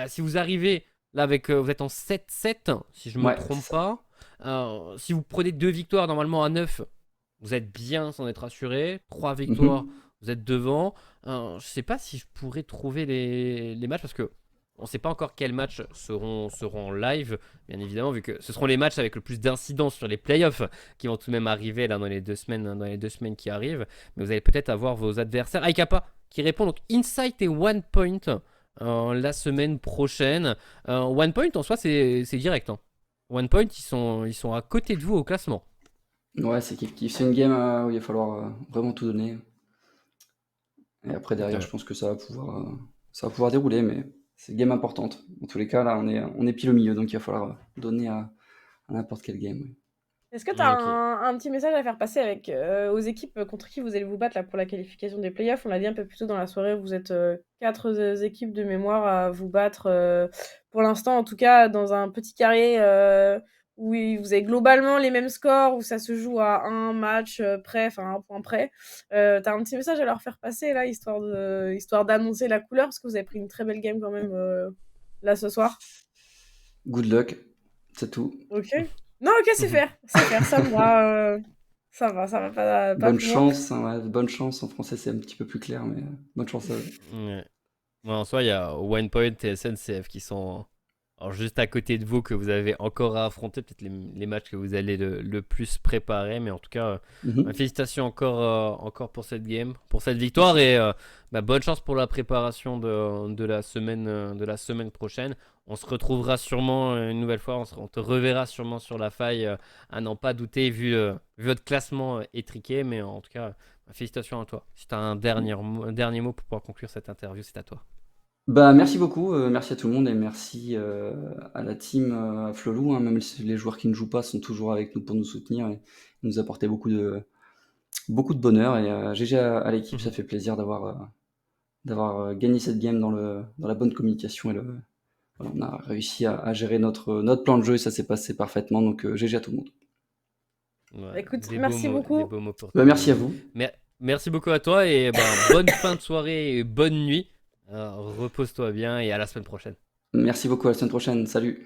si vous arrivez là avec, vous êtes en 7-7 si je me Ouais, c'est trompe ça. pas. Si vous prenez 2 victoires normalement à 9, vous êtes bien sans être assuré. 3 victoires, Mhm. vous êtes devant. Je sais pas si je pourrais trouver les matchs parce que on sait pas encore quels matchs seront en live, bien évidemment, vu que ce seront les matchs avec le plus d'incidence sur les playoffs qui vont tout de même arriver là dans les 2 semaines qui arrivent. Mais vous allez peut-être avoir vos adversaires. Aikapa qui répond donc Insight et One Point la semaine prochaine. One Point en soi c'est direct. Hein. One Point ils sont à côté de vous au classement. Ouais, c'est kiff-kiff. C'est une game où il va falloir vraiment tout donner. Et après, Donc, derrière, je pense que ça va pouvoir dérouler, mais c'est une game importante. Dans tous les cas, là, on est pile au milieu, donc il va falloir donner à n'importe quelle game. Ouais. Est-ce que tu as ok. un petit message à faire passer avec, aux équipes contre qui vous allez vous battre là, pour la qualification des playoffs? On l'a dit un peu plus tôt dans la soirée, vous êtes 4 équipes de mémoire à vous battre, pour l'instant en tout cas, dans un petit carré où vous avez globalement les mêmes scores, où ça se joue à un match près, enfin un point près. Tu as un petit message à leur faire passer là, histoire d'annoncer la couleur, parce que vous avez pris une très belle game quand même là ce soir. Good luck, c'est tout. Ok. Non, ok, c'est faire, ça me va. Ça va pas Bonne plus loin. chance, hein, ouais, bonne chance. En français, c'est un petit peu plus clair, mais bonne chance à eux. Ouais. Ouais, en soi, il y a One Point et SNCF qui sont alors, juste à côté de vous, que vous avez encore à affronter. Peut-être les matchs que vous allez le plus préparer. Mais en tout cas, Mhm. félicitations encore pour cette game, pour cette victoire. Et bonne chance pour la préparation de la semaine prochaine. On se retrouvera sûrement une nouvelle fois. On te reverra sûrement sur la faille, à n'en pas douter, vu votre classement étriqué. Mais en tout cas, félicitations à toi. Si tu as un dernier mot pour pouvoir conclure cette interview, c'est à toi. Bah, merci beaucoup, merci à tout le monde et merci à la team Flelou, hein, même si les joueurs qui ne jouent pas sont toujours avec nous pour nous soutenir et nous apporter beaucoup beaucoup de bonheur et GG à l'équipe, Mhm. ça fait plaisir d'avoir gagné cette game dans la bonne communication voilà, on a réussi à gérer notre plan de jeu et ça s'est passé parfaitement, donc GG à tout le monde. Ouais, Écoute, des beaux merci mots, beaucoup. des beaux mots pour Merci à terminer. vous. Merci beaucoup à toi et bonne fin de soirée et bonne nuit. Repose-toi bien et à la semaine prochaine. Merci beaucoup, à la semaine prochaine. Salut.